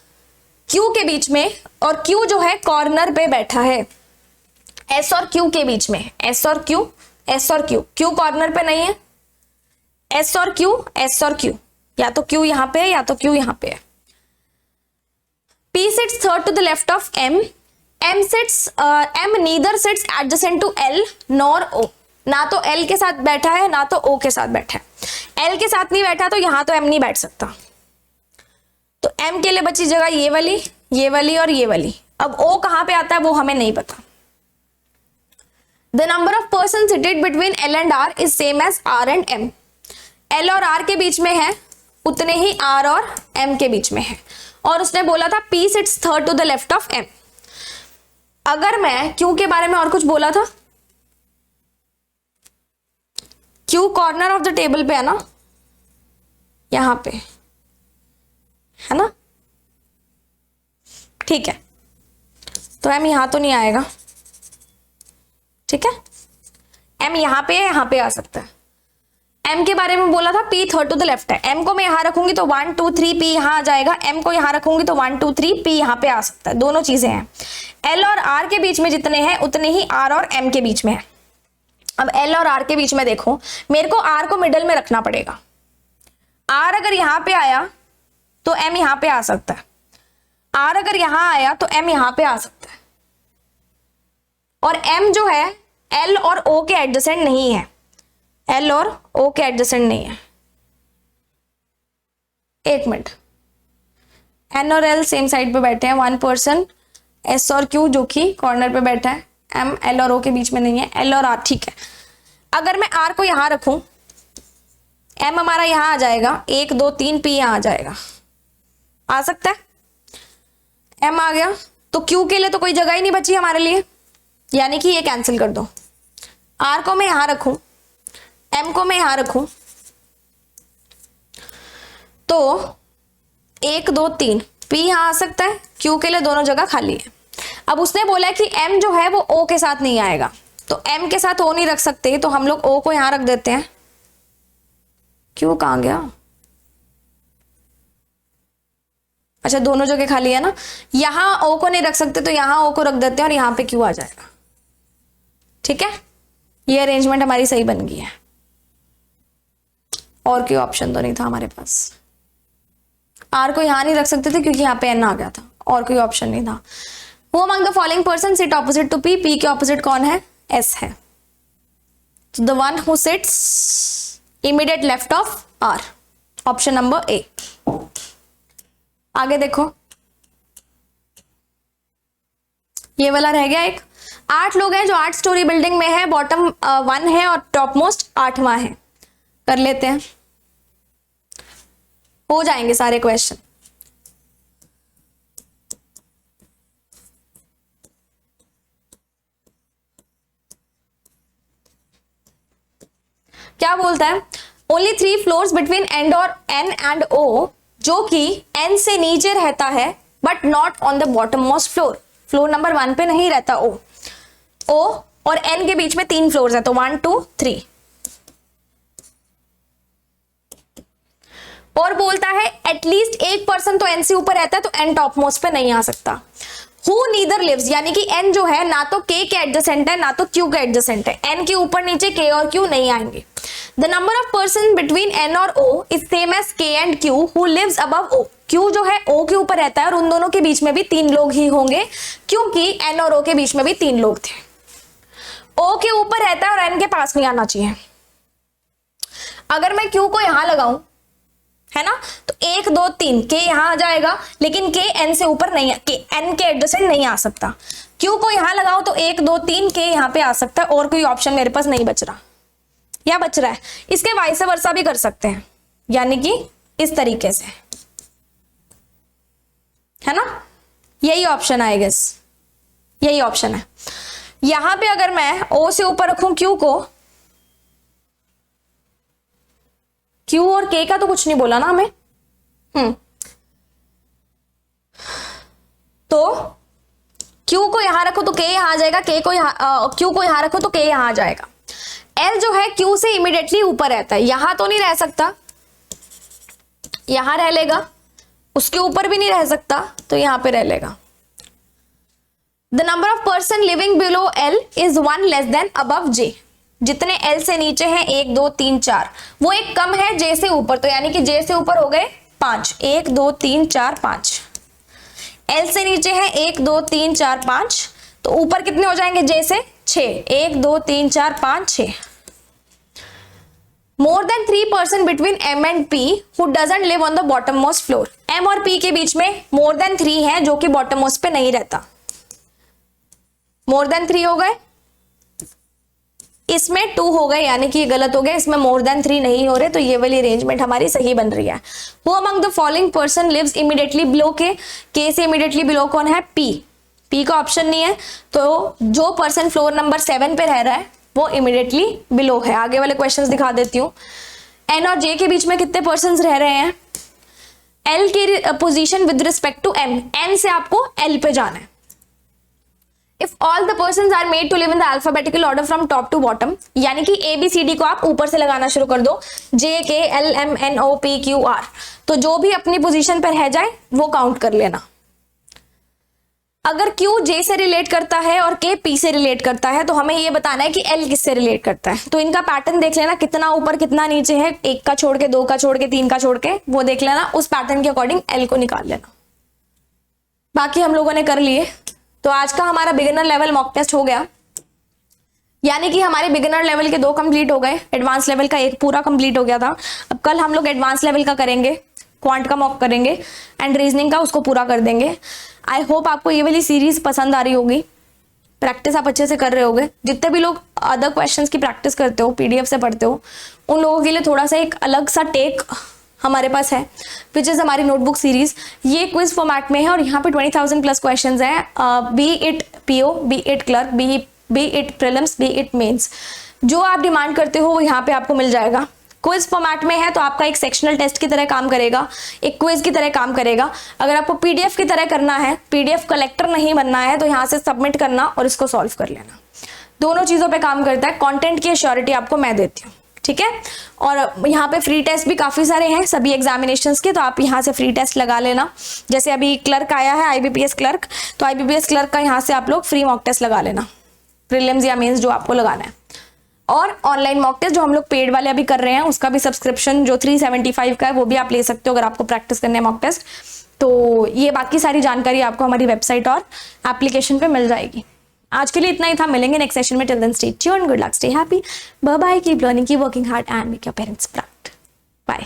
A: क्यू के बीच में और क्यू जो है कॉर्नर पे बैठा है एस और क्यू के बीच में। एस और क्यू, एस और क्यू, क्यू कॉर्नर पे नहीं है। एस और क्यू, एस और क्यू, या तो क्यू यहां पे है या तो क्यू यहां पे है। P sits third to the left of M. M sits, M neither sits adjacent to L nor O, ना तो एल के साथ बैठा है ना तो ओ के साथ बैठा है। एल के साथ नहीं बैठा तो यहां तो एम नहीं बैठ सकता, तो एम के लिए बची जगह ये वाली और ये वाली। अब ओ कहां पे आता है वो हमें नहीं पता। The number of person seated between L and R is same as R and M. L और आर के बीच में है उतने ही आर और एम के बीच में है, और उसने बोला था P sits third to the left of M. अगर मैं क्यू के बारे में और कुछ बोला था, Q corner of the table पे है ना, यहां पे है ना, ठीक है, तो एम यहां तो नहीं आएगा, ठीक है, एम यहां पे आ सकता है। एम के बारे में बोला था P third to the left है, एम को मैं यहां रखूंगी तो 1 2 3 पी यहां आ जाएगा, एम को यहां रखूंगी तो 1 2 3 पी यहां पे आ सकता है, दोनों चीजें हैं। एल और आर के बीच में जितने हैं उतने ही आर और एम के बीच में है। अब एल और आर के बीच में देखो, मेरे को आर को मिडल में रखना पड़ेगा। आर अगर यहां पे आया तो एम यहां पे आ सकता है, आर अगर यहां आया तो एम यहां पे आ सकता है, और एम जो है एल और ओ के एडजेसेंट नहीं है, एल और ओ के एडजेसेंट नहीं है। एक मिनट, एन और एल सेम साइड पे बैठे हैं, वन पर्सन एस और क्यू जो कि कॉर्नर पे बैठा है, एम एल और ओ के बीच में नहीं है, एल और आर, ठीक है। अगर मैं आर को यहां रखूं, एम हमारा यहां आ जाएगा, 1 2 3 पी यहां आ जाएगा, आ सकता है, एम आ गया, तो क्यू के लिए तो कोई जगह ही नहीं बची हमारे लिए, यानी कि ये कैंसिल कर दो। आर को मैं यहां रखूं, एम को मैं यहां रखूं, तो 1 2 3 पी यहां आ सकता है, क्यू के लिए दोनों जगह खाली है। अब उसने बोला है कि एम जो है वो ओ के साथ नहीं आएगा, तो एम के साथ ओ नहीं रख सकते, तो हम लोग ओ को यहां रख देते हैं। क्यू कहां गया? अच्छा, दोनों जगह खाली है ना, यहां ओ को नहीं रख सकते तो यहां ओ को रख देते हैं और यहां पे क्यू आ जाएगा, ठीक है। ये अरेंजमेंट हमारी सही बन गई है, और कोई ऑप्शन तो नहीं था हमारे पास। आर को यहां नहीं रख सकते थे क्योंकि यहां पे एन आ गया था, और कोई ऑप्शन नहीं था। Who among the following person sit opposite to P? P के ऑपोजिट कौन है? S है। So the one who sits immediate left of R, option number A। आगे देखो, ये वाला रह गया एक। 8 लोग हैं जो 8 स्टोरी बिल्डिंग में है, बॉटम 1 है और टॉप मोस्ट 8वां है। कर लेते हैं, हो जाएंगे सारे क्वेश्चन। क्या बोलता है? ओनली 3 फ्लोर्स बिटवीन एंड और एन एंड ओ, जो कि एन से नीचे रहता है but not on the bottom most floor. Floor number 1 पे नहीं रहता ओ और एन के बीच में 3 फ्लोर्स है, तो 1 2 3। और बोलता है एटलीस्ट एक पर्सन तो एन से ऊपर रहता है, तो एन टॉप मोस्ट पे नहीं आ सकता। Who neither lives, यानी कि n जो है ना तो k के एडजेसेंट है ना तो q के एडजेसेंट है, n के ऊपर नीचे k और q नहीं आएंगे। The number of person between n और o is same as k and q who lives above o। q जो है o के ऊपर रहता है और उन दोनों के बीच में भी 3 लोग ही होंगे, क्योंकि n और o के बीच में भी 3 लोग थे। o के ऊपर रहता है और n के पास नहीं आना चाहिए। अगर मैं q को यहां लगाऊं, है ना, तो 1 2 3 के यहां आ जाएगा, लेकिन के एन से ऊपर नहीं, के एन के एडजेसेंट नहीं आ सकता। क्यू को यहां लगाओ तो 1 2 3 के यहां पे आ सकता है, और कोई ऑप्शन मेरे पास नहीं बच रहा, या बच रहा है। इसके वाइस वर्सा भी कर सकते हैं, यानी कि इस तरीके से, है ना, यही ऑप्शन आएगा, यही ऑप्शन है। यहां पे अगर मैं ओ से ऊपर रखूं क्यू को, क्यू और के का तो कुछ नहीं बोला ना हमें, तो क्यू को यहां रखो तो के यहां आ जाएगा, के को यहां क्यू को यहां रखो तो के यहां आ जाएगा। एल जो है क्यू से इमीडिएटली ऊपर रहता है, यहां तो नहीं रह सकता, यहां रह लेगा, उसके ऊपर भी नहीं रह सकता, तो यहां पे रह लेगा। The number of person living below L is 1 less than above J. जितने एल से नीचे हैं 1 2 3 4, वो एक कम है जे से ऊपर, तो यानी कि जे से ऊपर हो गए 5, 1 2 3 4 5। एल से नीचे है 1 2 3 4 5, तो ऊपर कितने हो जाएंगे जे से? 6, 1 2 3 4 5 6। More than 3 person between M and P who doesn't live on the bottom most floor. M और पी के बीच में मोर देन 3 है जो कि बॉटम मोस्ट पे नहीं रहता। मोर देन 3 हो गए, इसमें 2 हो गए, यानी कि ये गलत हो गया, इसमें मोर देन 3 नहीं हो रहे, तो ये वाली अरेंजमेंट हमारी सही बन रही है। Who among the following person lives immediately below के से इमीडिएटली बिलो कौन है? पी का ऑप्शन नहीं है, तो जो पर्सन फ्लोर नंबर 7 पे रह रहा है वो इमीडिएटली बिलो है। आगे वाले क्वेश्चंस दिखा देती हूँ। एन और जे के बीच में कितने पर्सन रह रहे हैं? एल की position with respect to M, N से आपको एल पे जाना है। If all the persons are made to live in the alphabetical order from top to bottom, यानी कि ABCD को आप ऊपर से लगाना शुरू कर दो, J K L M N O P Q R, तो जो भी अपनी पोजीशन पर रह जाए वो काउंट कर लेना। अगर Q J से रिलेट करता है और K P से रिलेट करता है, तो हमें ये बताना है कि L किससे रिलेट करता है। तो इनका पैटर्न देख लेना, कितना ऊपर कितना नीचे है, 1 का छोड़ के, 2 का छोड़ के, 3 का छोड़ के, वो देख लेना, उस पैटर्न के अकॉर्डिंग L को निकाल लेना। बाकी हम लोगों ने कर लिए। तो आज का हमारा बिगिनर लेवल मॉक टेस्ट हो गया, यानी कि हमारे बिगिनर लेवल के 2 कंप्लीट हो गए, एडवांस लेवल का 1 पूरा कंप्लीट हो गया था। अब कल हम लोग एडवांस लेवल का करेंगे, क्वांट का मॉक करेंगे एंड रीजनिंग का उसको पूरा कर देंगे। आई होप आपको ये वाली सीरीज पसंद आ रही होगी, प्रैक्टिस आप अच्छे से कर रहे होगे। जितने भी लोग अदर क्वेश्चंस की प्रैक्टिस करते हो, पीडीएफ से पढ़ते हो, उन लोगों के लिए थोड़ा सा एक अलग सा टेक हमारे पास है, विच इज हमारी नोटबुक सीरीज। ये क्विज फॉर्मेट में है और यहाँ पे 20,000 प्लस क्वेश्चंस हैं, be it PO, be it clerk, be it prelims, be it mains. जो आप डिमांड करते हो वो यहाँ पे आपको मिल जाएगा। क्विज फॉर्मेट में है तो आपका एक सेक्शनल टेस्ट की तरह काम करेगा, एक क्विज की तरह काम करेगा। अगर आपको पीडीएफ की तरह करना है, पीडीएफ कलेक्टर नहीं बनना है, तो यहाँ से सबमिट करना और इसको सॉल्व कर लेना। दोनों चीज़ों पे काम करता है। कंटेंट की एश्योरिटी आपको मैं देती हूँ, ठीक है। और यहाँ पे फ्री टेस्ट भी काफ़ी सारे हैं सभी एग्जामिनेशंस के, तो आप यहाँ से फ्री टेस्ट लगा लेना। जैसे अभी क्लर्क आया है, आईबीपीएस क्लर्क, तो आईबीपीएस क्लर्क का यहाँ से आप लोग फ्री मॉक टेस्ट लगा लेना, प्रीलिम्स या मेंस जो आपको लगाना है। और ऑनलाइन मॉक टेस्ट जो हम लोग पेड वाले अभी कर रहे हैं, उसका भी सब्सक्रिप्शन जो 375 का है वो भी आप ले सकते हो अगर आपको प्रैक्टिस करने है मॉक टेस्ट। तो ये बाकी सारी जानकारी आपको हमारी वेबसाइट और एप्लीकेशन पे मिल जाएगी। आज के लिए इतना ही था, मिलेंगे नेक्स्ट सेशन में। Till then stay tuned, good luck, stay happy, bye bye, keep learning, keep working hard and make your parents proud. Bye.